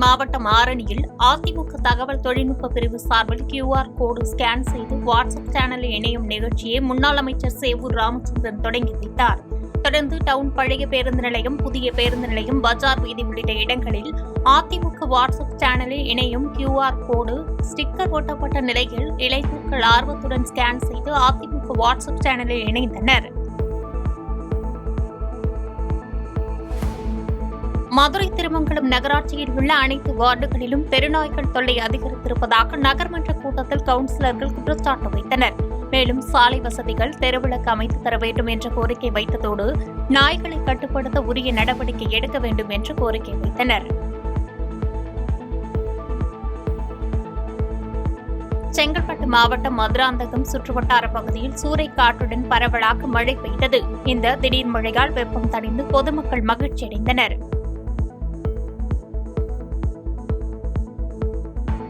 மாவட்டம் ஆரணியில் அதிமுக தகவல் தொழில்நுட்ப பிரிவு சார்பில் QR கோடு ஸ்கேன் செய்து வாட்ஸ்அப் சேனலில் இணையும் நிகழ்ச்சியை முன்னாள் அமைச்சர் சேவூர் ராமச்சந்திரன் தொடங்கி வைத்தார். தொடர்ந்து டவுன் பழைய பேருந்து நிலையம், புதிய பேருந்து நிலையம், பஜார் வீதி உள்ளிட்ட இடங்களில் அதிமுக வாட்ஸ்அப் சேனலில் இணையும் QR கோடு ஸ்டிக்கர் ஒட்டப்பட்ட நிலையில் இளைஞர்கள் ஆர்வத்துடன் ஸ்கேன் செய்து அதிமுக வாட்ஸ்அப் சேனலில் இணைந்தனர். மதுரை திருமங்கலம் நகராட்சியில் உள்ள அனைத்து வார்டுகளிலும் தெருநாய்கள் தொல்லை அதிகரித்திருப்பதாக நகர்மன்ற கூட்டத்தில் கவுன்சிலர்கள் குற்றச்சாட்டு வைத்தனர். மேலும் சாலை வசதிகள், தெருவிளக்கு அமைத்து தர வேண்டும் என்ற கோரிக்கை வைத்ததோடு நாய்களை கட்டுப்படுத்த உரிய நடவடிக்கை எடுக்க வேண்டும் என்று கோரிக்கை வைத்தனர். செங்கல்பட்டு மாவட்டம் மதுராந்தகம் சுற்றுவட்டார பகுதியில் சூறைக்காற்றுடன் பரவலாக மழை பெய்தது. இந்த திடீர் மழையால் வெப்பம் தணிந்து பொதுமக்கள் மகிழ்ச்சியடைந்தனர்.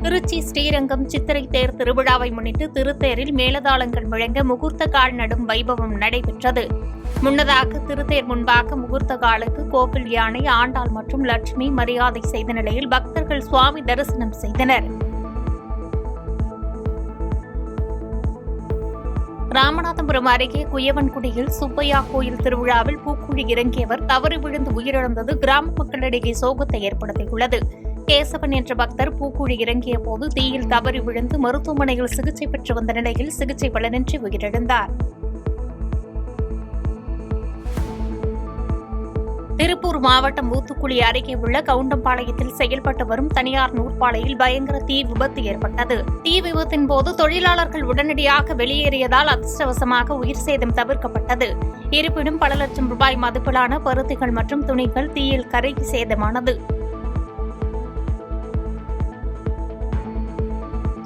திருச்சி ஸ்ரீரங்கம் சித்திரை தேர் திருவிழாவை முன்னிட்டு திருத்தேரில் மேலதாளங்கள் முழங்க முகூர்த்த கால் நடும் வைபவம் நடைபெற்றது. முன்னதாக திருத்தேர் முன்பாக முகூர்த்த காலுக்கு கோவில் யானை, ஆண்டாள் மற்றும் லட்சுமி மரியாதை செய்த நிலையில் பக்தர்கள் சுவாமி தரிசனம் செய்தனர். ராமநாதபுரம் அருகே குயவன்குடியில் சுப்பையா கோயில் திருவிழாவில் பூக்குழி இறங்கியவர் தவறி விழுந்து உயிரிழந்தது கிராம மக்களிடையே சோகத்தை ஏற்படுத்தியுள்ளது. கேசவன் என்ற பக்தர் பூக்குழி இறங்கிய போது தீயில் தவறி விழுந்து மருத்துவமனையில் சிகிச்சை பெற்று வந்த நிலையில் சிகிச்சை பலனின்றி உயிரிழந்தார். திருப்பூர் மாவட்டம் ஊத்துக்குளி அருகே உள்ள கவுண்டம்பாளையத்தில் செயல்பட்டு வரும் தனியார் நூற்பாலையில் பயங்கர தீ விபத்து ஏற்பட்டது. தீ விபத்தின் போது தொழிலாளர்கள் உடனடியாக வெளியேறியதால் அதிர்ஷ்டவசமாக உயிர் சேதம் தவிர்க்கப்பட்டது. இருப்பினும் பல லட்சம் ரூபாய் மதிப்பிலான பருத்திகள் மற்றும் துணிகள் தீயில் கருகி சேதமானது.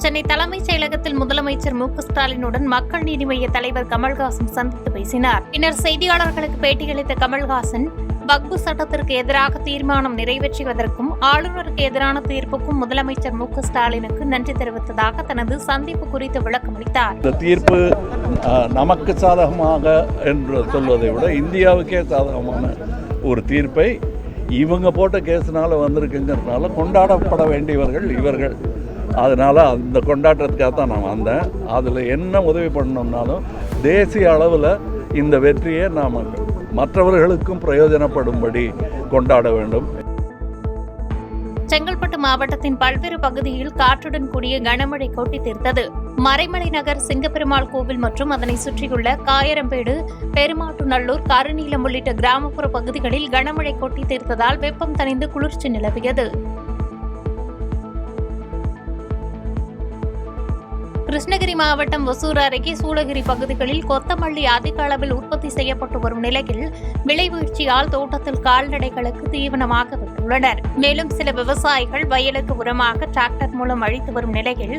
சென்னை தலைமைச் செயலகத்தில் முதலமைச்சர் மு.க.ஸ்டாலினுடன் மக்கள் நீதி மய்ய தலைவர் கமல்ஹாசன் சந்தித்து பேசினார். பின்னர் செய்தியாளர்களுக்கு பேட்டியளித்த கமல்ஹாசன், வக்பு சட்டத்திற்கு எதிராக தீர்மானம் நிறைவேற்றுவதற்கும் ஆளுநருக்கு எதிரான தீர்ப்புக்கும் முதலமைச்சர் மு.க.ஸ்டாலினுக்கு நன்றி தெரிவித்ததாக தனது சந்திப்பு குறித்து விளக்கமளித்தார். இந்த தீர்ப்பு நமக்கு சாதகமாக என்று சொல்வதை விட இந்தியாவுக்கே சாதகமான ஒரு தீர்ப்பை இவங்க போட்ட கேஸினால வந்திருக்குங்கிறதுனால கொண்டாடப்பட வேண்டியவர்கள் இவர்கள். அதனால் அந்த கொண்டாட்டத்துக்காக தான் நான் வந்தேன். அதில் என்ன உதவி பண்ணணும்னாலும் தேசிய அளவில் இந்த வெற்றியை நாம் மற்றவர்களுக்கும் பிரயோஜனப்படும்படி கொண்டாட வேண்டும். செங்கல்பட்டு மாவட்டத்தின் பல்வேறு பகுதியில் காற்றுடன் கூடிய கனமழை கொட்டி தீர்த்தது. மறைமலை நகர் சிங்கப்பெருமாள் கோவில் மற்றும் அதனை சுற்றியுள்ள காயரம்பேடு, பெருமாட்டுநல்லூர், கருநீலம் உள்ளிட்ட கிராமப்புற பகுதிகளில் கனமழை கொட்டி தீர்த்ததால் வெப்பம் தணிந்து குளிர்ச்சி நிலவியது. கிருஷ்ணகிரி மாவட்டம் ஒசூர் அருகே சூளகிரி பகுதிகளில் கொத்தமல்லி அதிக அளவில் உற்பத்தி செய்யப்பட்டு வரும் நிலையில் விலை வீழ்ச்சியால் தோட்டத்தில் கால்நடைகளுக்கு தீவனமாக விட்டுள்ளனர். மேலும் சில விவசாயிகள் வயலுக்கு உரமாக டிராக்டர் மூலம் அழித்து வரும் நிலையில்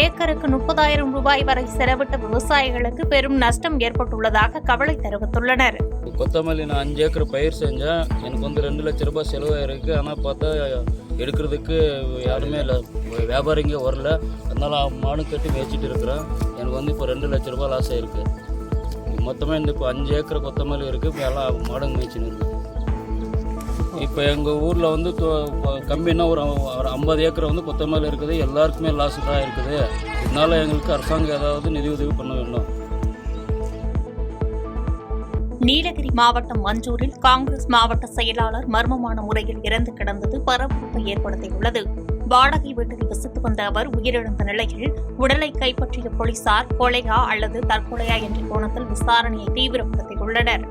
ஏக்கருக்கு 30,000 ரூபாய் வரை செலவிட்ட விவசாயிகளுக்கு பெரும் நஷ்டம் ஏற்பட்டுள்ளதாக கவலை தெரிவித்துள்ளனர். கொத்தமல்லி நான் 5 ஏக்கர் பயிர் செஞ்சேன். எனக்கு 2 லட்சம் ரூபாய் செலவாயிருக்கு. ஆனால் பார்த்தா எடுக்கிறதுக்கு யாருமே இல்லை, வியாபாரிங்க வரல. அதனால் மாடு கட்டி மேய்ச்சிட்டு இருக்கிறேன். எனக்கு இப்போ 2 லட்சம் ரூபாய் லாஸ் ஆகிருக்கு. மொத்தமாக இப்போ 5 ஏக்கர் கொத்தமல்லி இருக்குது. இப்போ எல்லாம் மாடுங்க மேய்ச்சின்னு இருக்குது. இப்போ எங்கள் ஊரில் கம்மின்னா ஒரு 50 ஏக்கர் கொத்தமல்லி இருக்குது. எல்லாருக்குமே லாஸ் தான் இருக்குது. இதனால் எங்களுக்கு அரசாங்கம் ஏதாவது நிதி உதவி பண்ண வேண்டும். நீலகிரி மாவட்டம் மஞ்சூரில் காங்கிரஸ் மாவட்ட செயலாளர் மர்மமான முறையில் இறந்து கிடந்தது பரபரப்பை ஏற்படுத்தியுள்ளது. வாடகை வீட்டில் வசித்து வந்த அவர் உயிரிழந்த நிலையில் உடலை கைப்பற்றிய போலீசார் கொலையா அல்லது தற்கொலையா என்ற கோணத்தில் விசாரணையை தீவிரப்படுத்தியுள்ளனர்.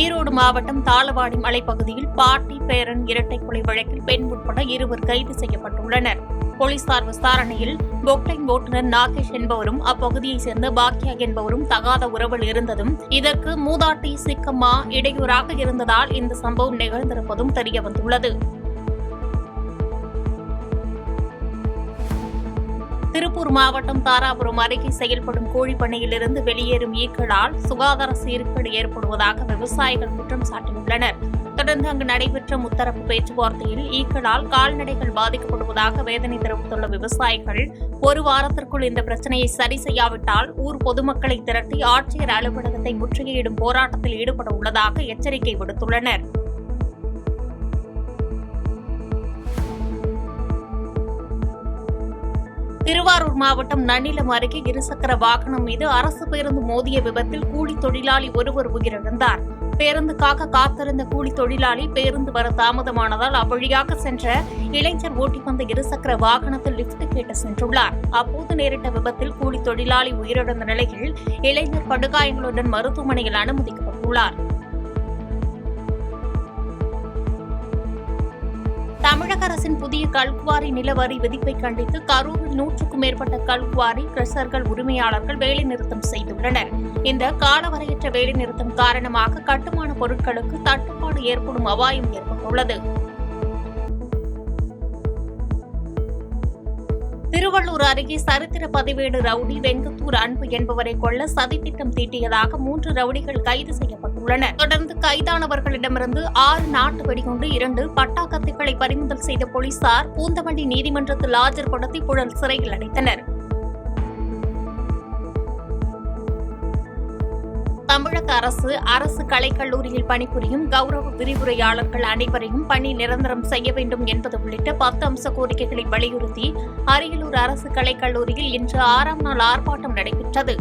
ஈரோடு மாவட்டம் தாளவாடி மலைப்பகுதியில் பாட்டி பேரன் இரட்டை கொலை வழக்கில் பெண் உட்பட 2 கைது செய்யப்பட்டுள்ளனர். போலீசார் விசாரணையில் பொக்லைன் ஓட்டுநர் நாகேஷ் என்பவரும் அப்பகுதியைச் சேர்ந்த பாக்கியா என்பவரும் தகாத உறவில் இருந்ததும் இதற்கு மூதாட்டி சிக்கம்மா இடையூறாக இருந்ததால் இந்த சம்பவம் நிகழ்ந்திருப்பதும் தெரியவந்துள்ளது. திருப்பூர் மாவட்டம் தாராபுரம் அருகே செயல்படும் கோழிப்பண்ணையிலிருந்து வெளியேறும் ஈக்களால் சுகாதார சீர்கேடு ஏற்படுவதாக விவசாயிகள் குற்றம் சாட்டியுள்ளனர். தொடர்ந்து அங்கு நடைபெற்ற முத்தரப்பு பேச்சுவார்த்தையில் ஈக்களால் கால்நடைகள் பாதிக்கப்படுவதாக வேதனை தெரிவித்துள்ள விவசாயிகள் ஒரு வாரத்திற்குள் இந்த பிரச்சனையை சரி செய்யாவிட்டால் ஊர் பொதுமக்களை திரட்டி ஆட்சியர் அலுவலகத்தை முற்றுகையிடும் போராட்டத்தில் ஈடுபட உள்ளதாக எச்சரிக்கை விடுத்துள்ளனர். திருவாரூர் மாவட்டம் நன்னிலம் அருகே இருசக்கர வாகனம் மீது அரசு பேருந்து மோதிய விபத்தில் கூலி தொழிலாளி ஒருவர் உயிரிழந்தார். பேருந்துக்காக காத்திருந்த கூலி தொழிலாளி பேருந்து வர தாமதமானதால் அவ்வழியாக சென்ற இளைஞர் ஓட்டி வந்த இருசக்கர வாகனத்தில் லிப்ட் கேட்டு சென்றுள்ளார். அப்போது நேரிட்ட விபத்தில் கூலி தொழிலாளி உயிரிழந்த நிலையில் இளைஞர் படுகாயங்களுடன் மருத்துவமனையில் அனுமதிக்கப்பட்டுள்ளார். தமிழக அரசின் புதிய கல்குவாரி நிலவரி விதிப்பை கண்டித்து கரூரில் 100க்கும் மேற்பட்ட கல்குவாரி கிரஷர்கள் உரிமையாளர்கள் வேலைநிறுத்தம் செய்துள்ளனர். இந்த காலவரையற்ற வேலைநிறுத்தம் காரணமாக கட்டுமான பொருட்களுக்கு தட்டுப்பாடு ஏற்படும் அபாயம் ஏற்பட்டுள்ளது. திருவள்ளூர் அருகே சரித்திர பதிவேடு ரவுடி வெங்கத்தூர் அன்பு என்பவரை கொல்ல சதித்திட்டம் தீட்டியதாக 3 ரவுடிகள் கைது செய்யப்பட்டுள்ளனர். தொடர்ந்து கைதானவர்களிடமிருந்து 6 நாட்டு வெடிகுண்டு 2 பட்டாக்கத்திகளை பறிமுதல் செய்த போலீசார் பூந்தமல்லி நீதிமன்றத்தில் ஆஜர்படுத்தி புழல் சிறையில் அடைத்தனர். தமிழக அரசு கலைக்கல்லூரியில் பணிபுரியும் கௌரவ விரிவுரையாளர்கள் அனைவரையும் பணி நிரந்தரம் செய்ய வேண்டும் என்பது உள்ளிட்ட 10 அம்ச கோரிக்கைகளை வலியுறுத்தி அரியலூர் அரசு கலைக்கல்லூரியில் இன்று 6ஆம் நாள் ஆர்ப்பாட்டம் நடைபெற்றது.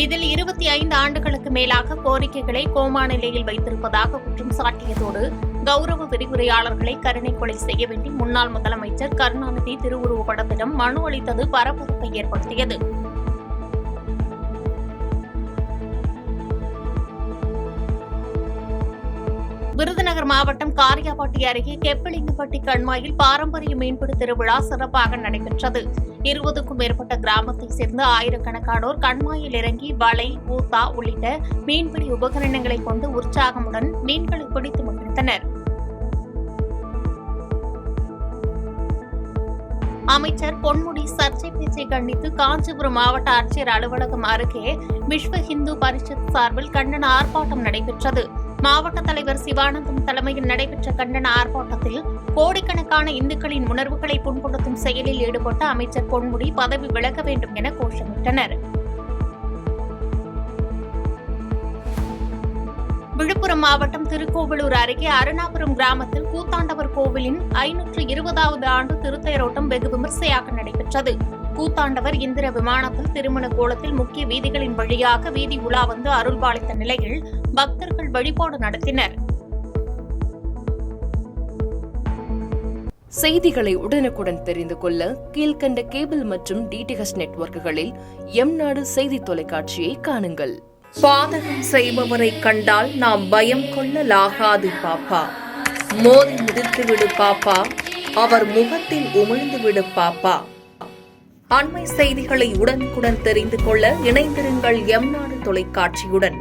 இதில் 25 ஆண்டுகளுக்கு மேலாக கோரிக்கைகளை கோமா நிலையில் வைத்திருப்பதாக குற்றம் சாட்டியதோடு கௌரவ விரிவுரையாளர்களை கருணை கொலை செய்ய வேண்டி முன்னாள் முதலமைச்சர் கருணாநிதி திருவுருவ படத்திடம் மனு அளித்தது பரபரப்பை ஏற்படுத்தியது. விருதுநகர் மாவட்டம் காரியாபட்டி அருகே கெப்பலிங்கப்பட்டி கண்மாயில் பாரம்பரிய மீன்பிடி திருவிழா சிறப்பாக நடைபெற்றது. 20க்கும் மேற்பட்ட கிராமத்தைச் சேர்ந்த ஆயிரக்கணக்கானோர் கண்மாயில் இறங்கி வலை, ஊத்தா உள்ளிட்ட மீன்பிடி உபகரணங்களை கொண்டு உற்சாகமுடன் மீன்களை பிடித்து மகிழ்ந்தனர். அமைச்சர் பொன்முடி சர்ச்சை பேச்சை கண்டித்து காஞ்சிபுரம் மாவட்ட ஆட்சியர் அலுவலகம் அருகே விஸ்வ இந்து பரிஷத் சார்பில் கண்டன ஆர்ப்பாட்டம் நடைபெற்றது. மாவட்ட தலைவர் சிவானந்தம் தலைமையில் நடைபெற்ற கண்டன ஆர்ப்பாட்டத்தில் கோடிக்கணக்கான இந்துக்களின் உணர்வுகளை புண்படுத்தும் செயலில் ஈடுபட்ட அமைச்சர் பொன்முடி பதவி விலக வேண்டும் என கோஷமிட்டனர். விழுப்புரம் மாவட்டம் திருக்கோவிலூர் அருகே அருணாபுரம் கிராமத்தில் கூத்தாண்டவர் கோவிலின் 520வது ஆண்டு திருத்தேரோட்டம் வெகு விமர்சையாக நடைபெற்றது. கூத்தாண்டவர் இந்திர விமானத்தில் திருமண கோலத்தில் முக்கிய வீதிகளின் வழியாக வீதி உலா வந்து அருள்பாலித்த நிலையில் பக்தர்கள் வழிபாடு நடத்தினர். செய்திகளை உடனுக்குடன் தெரிந்து கொள்ள கீழ்கண்ட கேபிள் மற்றும் டிடிஎச் நெட்வொர்க்குகளில் எம்நாடு செய்தி தொலைக்காட்சியை காணுங்கள். பாதகம் செய்பவரை கண்டால் நாம் பயம் கொள்ளலாகாது பாப்பா. மோதி மிதித்துவிடு பாப்பா, அவர் முகத்தில் உமிழ்ந்துவிடு பாப்பா. அண்மை செய்திகளை உடனுக்குடன் தெரிந்து கொள்ள இணைந்திருங்கள் எம்நாடு தொலைக்காட்சியுடன்.